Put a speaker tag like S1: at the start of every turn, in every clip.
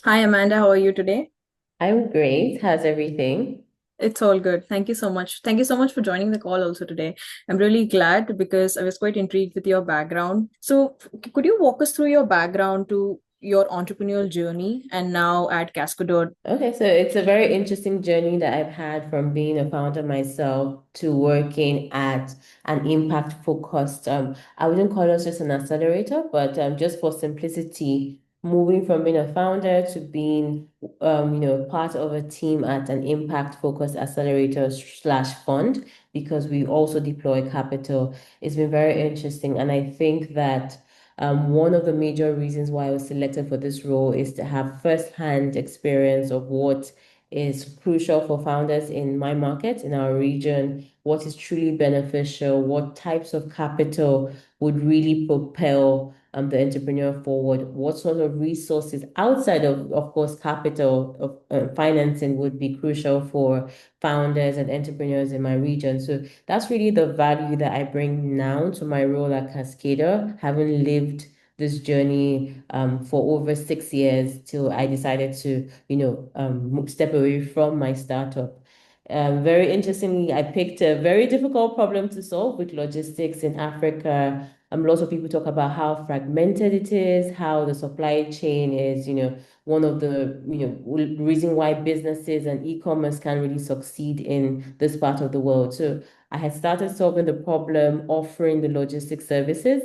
S1: Hi Amanda, how are you today?
S2: I'm great. How's everything?
S1: It's all good. Thank you so much. Thank you so much for joining the call also today. I'm really glad because I was quite intrigued with your background. So, could you walk us through your background to your entrepreneurial journey and now at Cascador?
S2: Okay, so it's a very interesting journey that I've had from being a founder myself to working at an impact focused, I wouldn't call us just an accelerator, but just for simplicity, moving from being a founder to being, part of a team at an impact focused accelerator slash fund, because we also deploy capital. It's been very interesting. And I think that one of the major reasons why I was selected for this role is to have first-hand experience of what is crucial for founders in my market, in our region, what is truly beneficial, what types of capital would really propel the entrepreneur forward, what sort of resources outside of course, capital of financing would be crucial for founders and entrepreneurs in my region. So that's really the value that I bring now to my role at Cascador, having lived this journey for over 6 years till I decided to, step away from my startup. Very interestingly, I picked a very difficult problem to solve with logistics in Africa. Lots of people talk about how fragmented it is, how the supply chain is, one of the, reason why businesses and e-commerce can really succeed in this part of the world. So I had started solving the problem, offering the logistics services.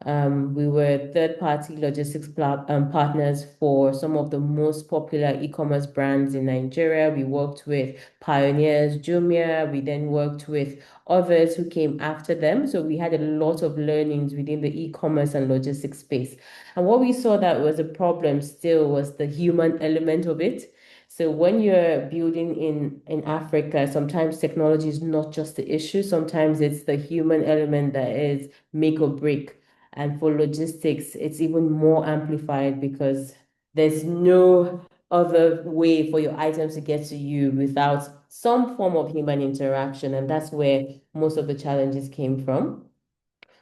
S2: We were third-party logistics partners for some of the most popular e-commerce brands in Nigeria. We worked with pioneers, Jumia. We then worked with others who came after them. So we had a lot of learnings within the e-commerce and logistics space. And what we saw that was a problem still was the human element of it. So when you're building in Africa, sometimes technology is not just the issue. Sometimes it's the human element that is make or break. And for logistics, it's even more amplified because there's no other way for your items to get to you without some form of human interaction. And that's where most of the challenges came from.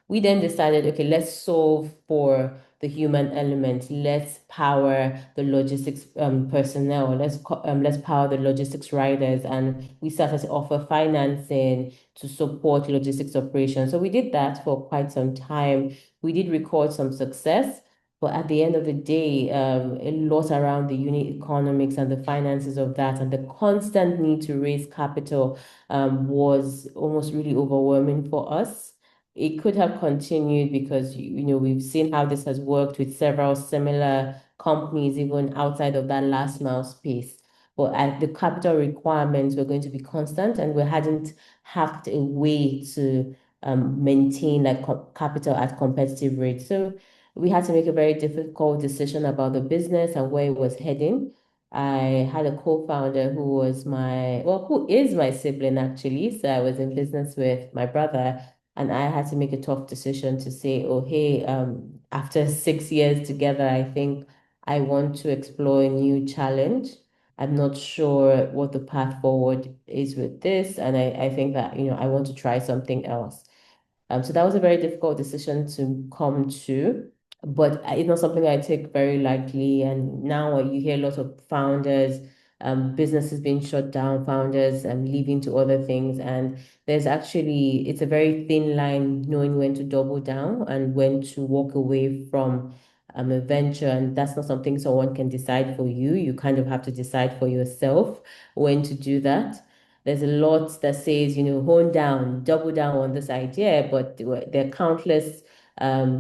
S2: We then decided, okay, let's solve for the human element. Let's power the logistics personnel. Let's power the logistics riders, and we started to offer financing to support logistics operations. So we did that for quite some time. We did record some success. But at the end of the day, a lot around the unit economics and the finances of that and the constant need to raise capital was almost really overwhelming for us. It could have continued because we've seen how this has worked with several similar companies even outside of that last mile space. But the capital requirements were going to be constant, and we hadn't hacked a way to maintain like capital at competitive rates. So we had to make a very difficult decision about the business and where it was heading. I had a co-founder who is my sibling actually. So I was in business with my brother, and I had to make a tough decision to say, oh, hey, after 6 years together, I think I want to explore a new challenge. I'm not sure what the path forward is with this. And I think that, I want to try something else. So that was a very difficult decision to come to, but it's not something I take very lightly. And now you hear a lot of founders, businesses being shut down, founders leaving to other things. And it's a very thin line knowing when to double down and when to walk away from a venture. And that's not something someone can decide for you. You kind of have to decide for yourself when to do that. There's a lot that says, hone down, double down on this idea, but there are countless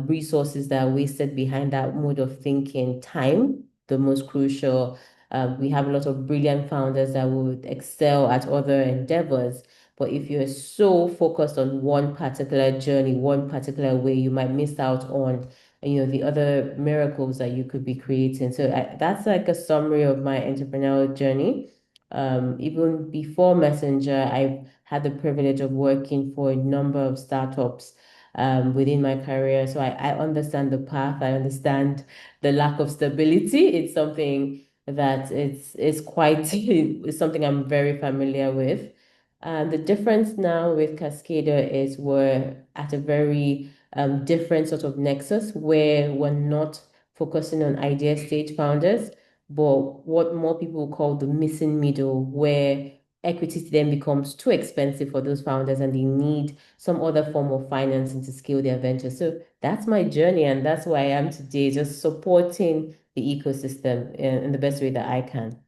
S2: resources that are wasted behind that mode of thinking. Time, the most crucial. We have a lot of brilliant founders that would excel at other endeavors. But if you're so focused on one particular journey, one particular way, you might miss out on, the other miracles that you could be creating. So that's like a summary of my entrepreneurial journey. Even before Messenger, I had the privilege of working for a number of startups within my career. So I understand the path. I understand the lack of stability. It's something that it's quite it's something I'm very familiar with. The difference now with Cascador is we're at a very different sort of nexus where we're not focusing on idea stage founders, but what more people call the missing middle, where equity then becomes too expensive for those founders and they need some other form of financing to scale their venture. So that's my journey, and that's where I am today, just supporting the ecosystem in the best way that I can.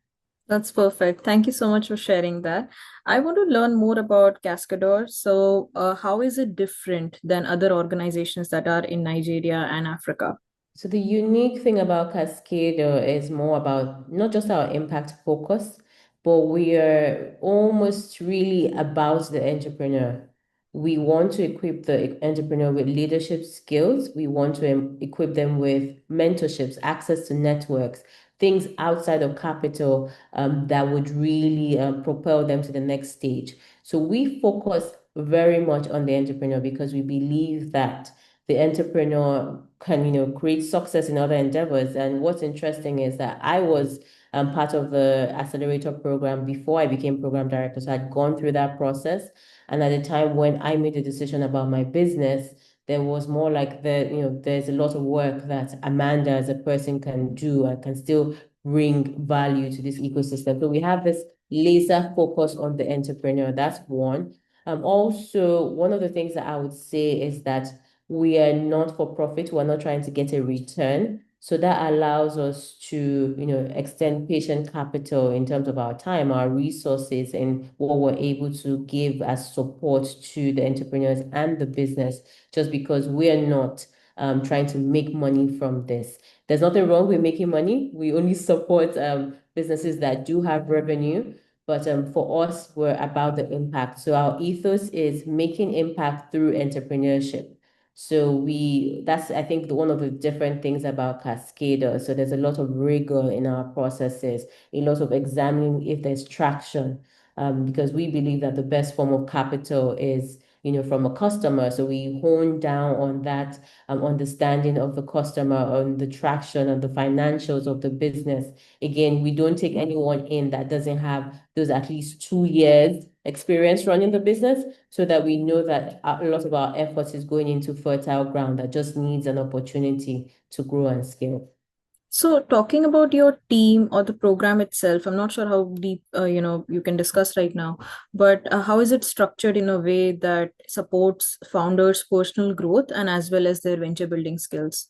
S1: That's perfect. Thank you so much for sharing that. I want to learn more about Cascador. So, how is it different than other organizations that are in Nigeria and Africa?
S2: So the unique thing about Cascador is more about not just our impact focus, but we are almost really about the entrepreneur. We want to equip the entrepreneur with leadership skills. We want to equip them with mentorships, access to networks, things outside of capital that would really propel them to the next stage. So we focus very much on the entrepreneur because we believe that the entrepreneur can, create success in other endeavors. And what's interesting is that I was part of the accelerator program before I became program director. So I'd gone through that process. And at the time when I made the decision about my business, there was more like there's a lot of work that Amanda as a person can do and can still bring value to this ecosystem. So we have this laser focus on the entrepreneur. That's one. Also, one of the things that I would say is that we are not for profit. We're not trying to get a return. So that allows us to, extend patient capital in terms of our time, our resources, and what we're able to give as support to the entrepreneurs and the business, just because we are not trying to make money from this. There's nothing wrong with making money. We only support businesses that do have revenue. But for us, we're about the impact. So our ethos is making impact through entrepreneurship. So that's, I think, one of the different things about Cascador. So there's a lot of rigor in our processes, a lot of examining if there's traction, because we believe that the best form of capital is, from a customer. So we hone down on that understanding of the customer, on the traction, on the financials of the business. Again, we don't take anyone in that doesn't have those at least 2 years experience running the business, so that we know that a lot of our efforts is going into fertile ground that just needs an opportunity to grow and scale.
S1: So, talking about your team or the program itself, I'm not sure how deep you can discuss right now, but how is it structured in a way that supports founders' personal growth and as well as their venture building skills?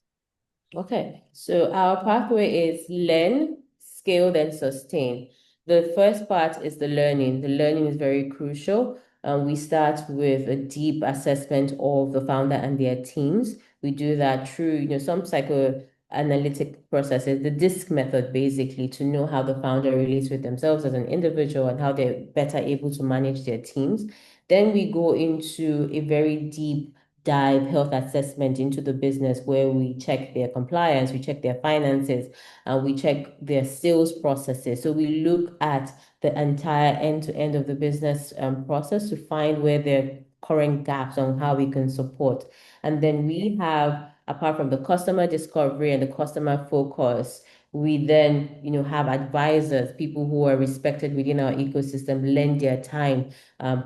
S2: Okay, so our pathway is learn, scale, then sustain. The first part is the learning. The learning is very crucial. We start with a deep assessment of the founder and their teams. We do that through, some psychoanalytic processes, the DISC method, basically, to know how the founder relates with themselves as an individual and how they're better able to manage their teams. Then we go into a very deep dive health assessment into the business, where we check their compliance, we check their finances, and we check their sales processes. So we look at the entire end to end of the business process to find where there are current gaps on how we can support. And then we have, apart from the customer discovery and the customer focus, we then, have advisors, people who are respected within our ecosystem, lend their time,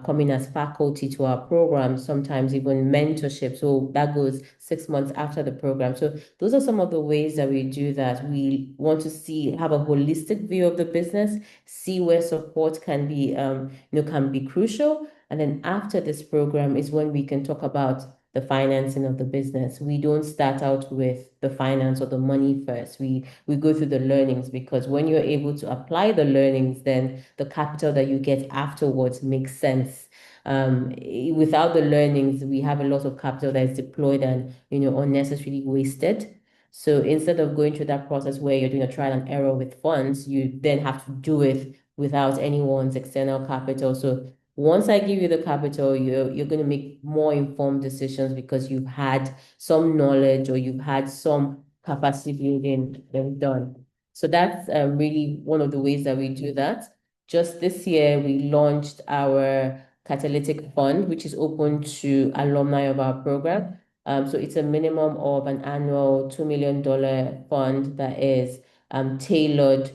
S2: coming as faculty to our program, sometimes even mentorship. So that goes 6 months after the program. So those are some of the ways that we do that. We want to have a holistic view of the business, see where support can be, can be crucial. And then after this program is when we can talk about the financing of the business. We don't start out with the finance or the money first. We go through the learnings, because when you're able to apply the learnings, then the capital that you get afterwards makes sense. Without the learnings, we have a lot of capital that is deployed and, unnecessarily wasted. So instead of going through that process where you're doing a trial and error with funds, you then have to do it without anyone's external capital. So once I give you the capital, you're going to make more informed decisions because you've had some knowledge or you've had some capacity building done. So that's really one of the ways that we do that. Just this year, we launched our catalytic fund, which is open to alumni of our program. So it's a minimum of an annual $2 million fund that is tailored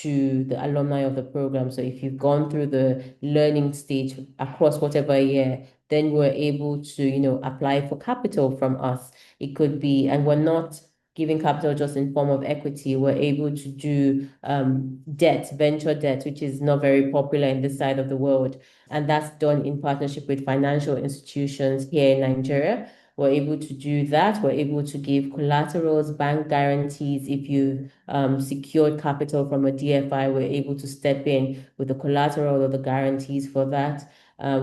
S2: to the alumni of the program. So if you've gone through the learning stage across whatever year, then we're able to, apply for capital from us. It could be, and we're not giving capital just in form of equity. We're able to do debt, venture debt, which is not very popular in this side of the world. And that's done in partnership with financial institutions here in Nigeria. We're able to do that. We're able to give collaterals, bank guarantees. If you secured capital from a DFI, we're able to step in with the collateral or the guarantees for that.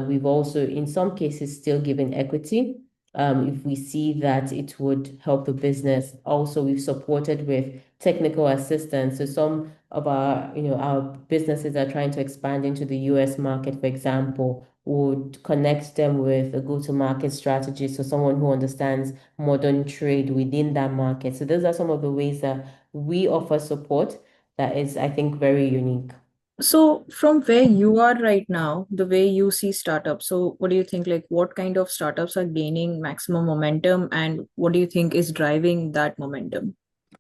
S2: We've also, in some cases, still given equity if we see that it would help the business. Also, we've supported with technical assistance. So some of our businesses are trying to expand into the US market, for example, would connect them with a go-to-market strategy. So someone who understands modern trade within that market. So those are some of the ways that we offer support that is, I think, very unique.
S1: So, from where you are right now, the way you see startups, so what do you think? Like, what kind of startups are gaining maximum momentum, and what do you think is driving that momentum?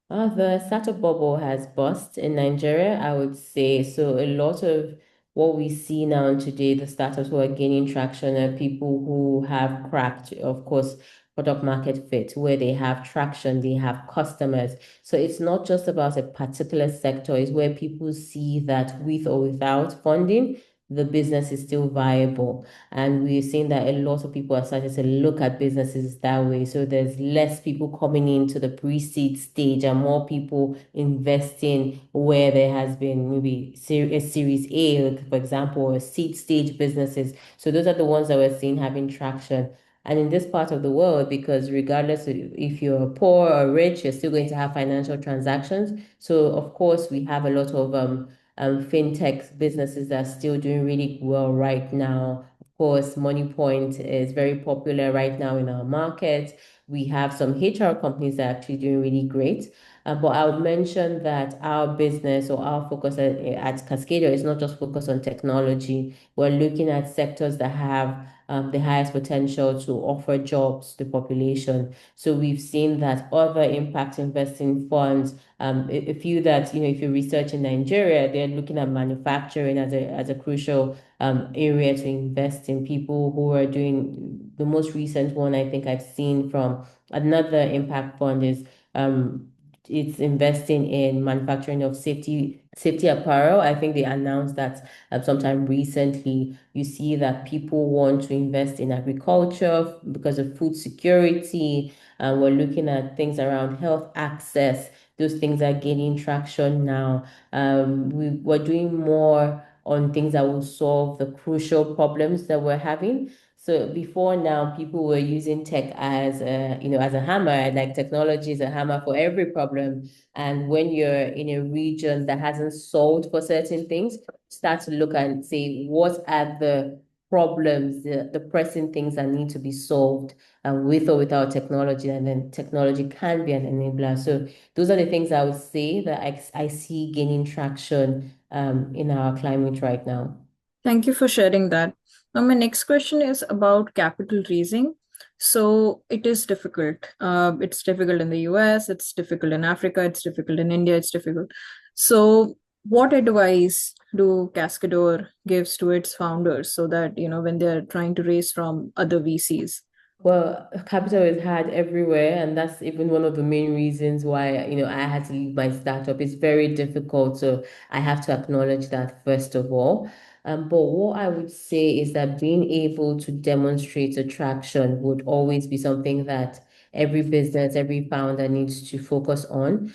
S2: The startup bubble has burst in Nigeria, I would say. So a lot of what we see now today, the startups who are gaining traction are people who have cracked, of course, product market fit, where they have traction, they have customers. So it's not just about a particular sector, it's where people see that with or without funding, the business is still viable. And we're seeing that a lot of people are starting to look at businesses that way. So there's less people coming into the pre-seed stage and more people investing where there has been maybe a series A, like for example, or seed stage businesses. So those are the ones that we're seeing having traction. And in this part of the world, because regardless of if you're poor or rich, you're still going to have financial transactions. So of course, we have a lot of fintech businesses that are still doing really well right now. Of course, Money Point is very popular right now in our market. We have some HR companies that are actually doing really great. But I would mention that our business or our focus at Cascador is not just focused on technology. We're looking at sectors that have the highest potential to offer jobs to the population. So we've seen that other impact investing funds, a few that, if you research in Nigeria, they're looking at manufacturing as a crucial area to invest in. People who are doing the most recent one I think I've seen from another impact fund is it's investing in manufacturing of safety apparel. I think they announced that sometime recently. You see that people want to invest in agriculture because of food security. We're looking at things around health access. Those things are gaining traction now. We're doing more on things that will solve the crucial problems that we're having. So before now, people were using tech as as a hammer, like technology is a hammer for every problem. And when you're in a region that hasn't solved for certain things, start to look and say, what are the problems, the pressing things that need to be solved with or without technology, and then technology can be an enabler. So those are the things I would say that I see gaining traction in our climate right now.
S1: Thank you for sharing that. Now, my next question is about capital raising. So it is difficult. It's difficult in the US, it's difficult in Africa, it's difficult in India, it's difficult. So, what advice do Cascador gives to its founders so that, when they're trying to raise from other VCs?
S2: Well, capital is hard everywhere, and that's even one of the main reasons why, I had to leave my startup. It's very difficult, so I have to acknowledge that first of all. But what I would say is that being able to demonstrate attraction would always be something that every business, every founder needs to focus on.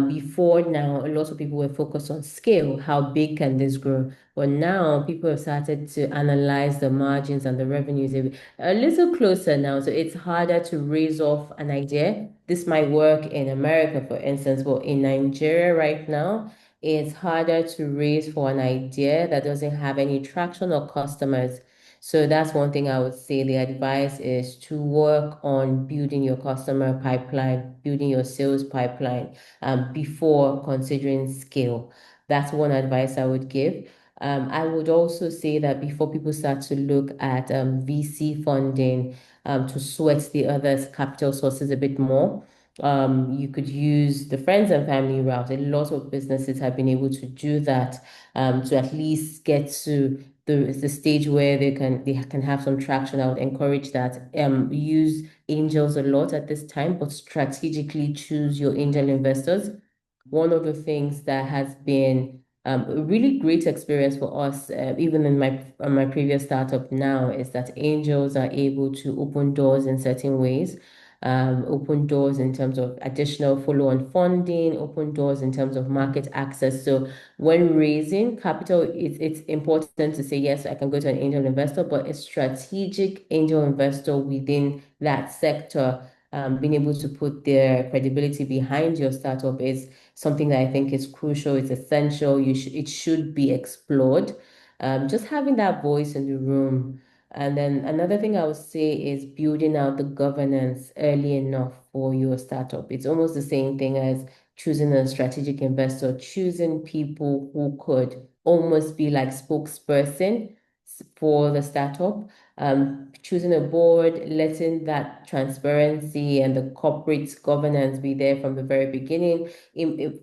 S2: Before now, a lot of people were focused on scale. How big can this grow? But now people have started to analyze the margins and the revenues a little closer now. So it's harder to raise off an idea. This might work in America, for instance, but in Nigeria right now, it's harder to raise for an idea that doesn't have any traction or customers. So that's one thing I would say. The advice is to work on building your customer pipeline, building your sales pipeline before considering scale. That's one advice I would give. I would also say that before people start to look at VC funding to sweat the other capital sources a bit more, you could use the friends and family route. A lot of businesses have been able to do that to at least get to the stage where they can have some traction, I would encourage that. Use angels a lot at this time, but strategically choose your angel investors. One of the things that has been a really great experience for us, even in my previous startup now, is that angels are able to open doors in certain ways. Open doors in terms of additional follow-on funding, open doors in terms of market access. So when raising capital, it's important to say, yes, I can go to an angel investor, but a strategic angel investor within that sector, being able to put their credibility behind your startup is something that I think is crucial. It's essential. It should be explored. Just having that voice in the room. And then another thing I would say is building out the governance early enough for your startup. It's almost the same thing as choosing a strategic investor, choosing people who could almost be like spokesperson for the startup, choosing a board, letting that transparency and the corporate governance be there from the very beginning.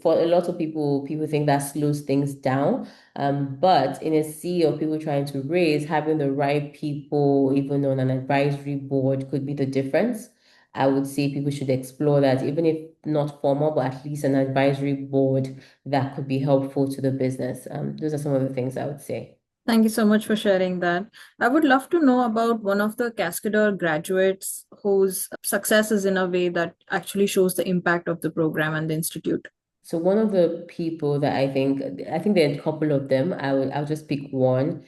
S2: For a lot of people, people think that slows things down. But in a sea of people trying to raise, having the right people, even on an advisory board, could be the difference. I would say people should explore that, even if not formal, but at least an advisory board that could be helpful to the business. Those are some of the things I would say.
S1: Thank you so much for sharing that. I would love to know about one of the Cascador graduates whose success is in a way that actually shows the impact of the program and the institute.
S2: So one of the people that I think there are a couple of them. I'll just pick one.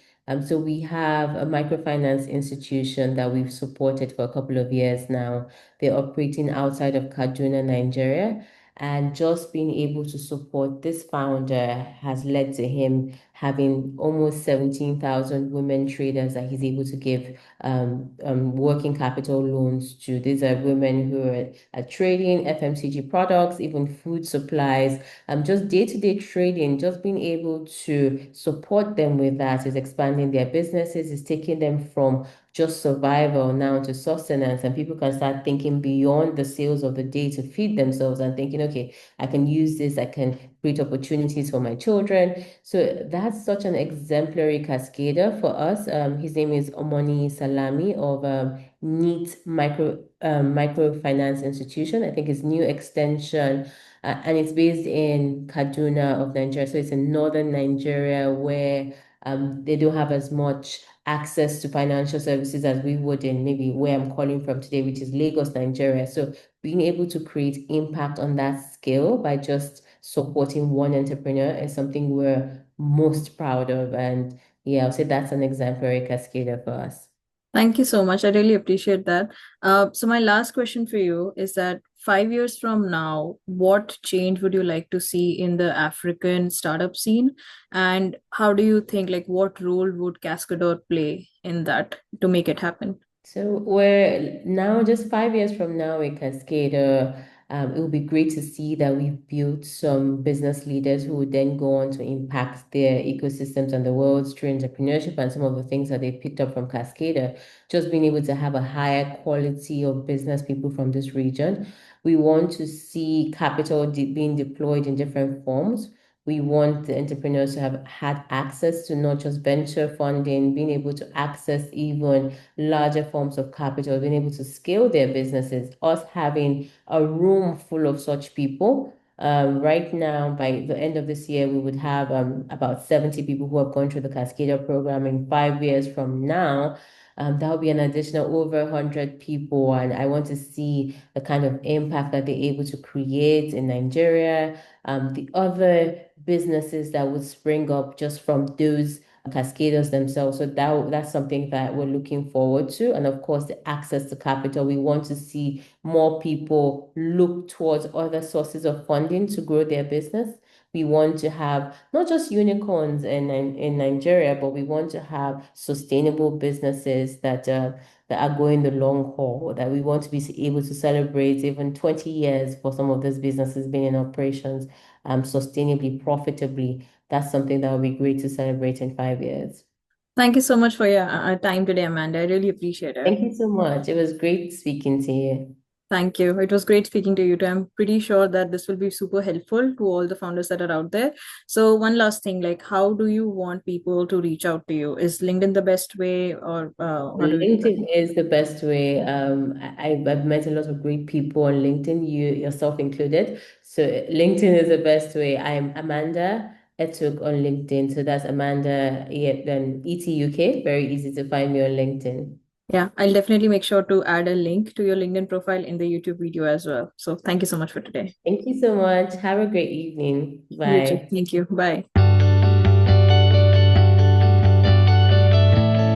S2: So we have a microfinance institution that we've supported for a couple of years now. They're operating outside of Kaduna, Nigeria. And just being able to support this founder has led to him having almost 17,000 women traders that he's able to give working capital loans to. These are women who are trading FMCG products, even food supplies, just day-to-day trading. Just being able to support them with that is expanding their businesses, is taking them from just survival now to sustenance, and people can start thinking beyond the sales of the day to feed themselves and thinking, okay, I can use this, I can create opportunities for my children. So that's such an exemplary cascader for us. His name is Omoni Salami of NEET Microfinance Institution. I think it's new extension, and it's based in Kaduna of Nigeria. So it's in northern Nigeria where they don't have as much access to financial services as we would in maybe where I'm calling from today, which is Lagos, Nigeria. So being able to create impact on that scale by just supporting one entrepreneur is something we're most proud of. And yeah, I'll say that's an exemplary cascader for us.
S1: Thank you so much. I really appreciate that. So my last question for you is that 5 years from now, what change would you like to see in the African startup scene? And how do you think, like, what role would Cascador play in that to make it happen?
S2: So we're now just 5 years from now in Cascada. It will be great to see that we've built some business leaders who would then go on to impact their ecosystems and the world through entrepreneurship and some of the things that they picked up from Cascada. Just being able to have a higher quality of business people from this region. We want to see capital being deployed in different forms. We want the entrepreneurs to have had access to not just venture funding, being able to access even larger forms of capital, being able to scale their businesses, us having a room full of such people. Right now, by the end of this year, we would have about 70 people who have gone through the Cascadia program. In 5 years from now, that will be an additional over 100 people. And I want to see the kind of impact that they're able to create in Nigeria, the other businesses that would spring up just from those cascaders themselves. So that's something that we're looking forward to. And of course, the access to capital. We want to see more people look towards other sources of funding to grow their business. We want to have not just unicorns in Nigeria, but we want to have sustainable businesses that are going the long haul, that we want to be able to celebrate even 20 years for some of these businesses being in operations sustainably, profitably. That's something that would be great to celebrate in 5 years.
S1: Thank you so much for your time today, Amanda. I really appreciate it.
S2: Thank you so much. It was great speaking to you.
S1: Thank you. It was great speaking to you too. I'm pretty sure that this will be super helpful to all the founders that are out there. So one last thing, like how do you want people to reach out to you? Is LinkedIn the best way, or how do you?
S2: LinkedIn is the best way. I've met a lot of great people on LinkedIn, you yourself included. So LinkedIn is the best way. I'm Amanda Etuk on LinkedIn. So that's Amanda, yeah, then ETUK. Very easy to find me on LinkedIn.
S1: Yeah, I'll definitely make sure to add a link to your LinkedIn profile in the YouTube video as well. So thank you so much for today.
S2: Thank you so much. Have a great evening.
S1: You too.
S2: Bye.
S1: Thank you. Bye.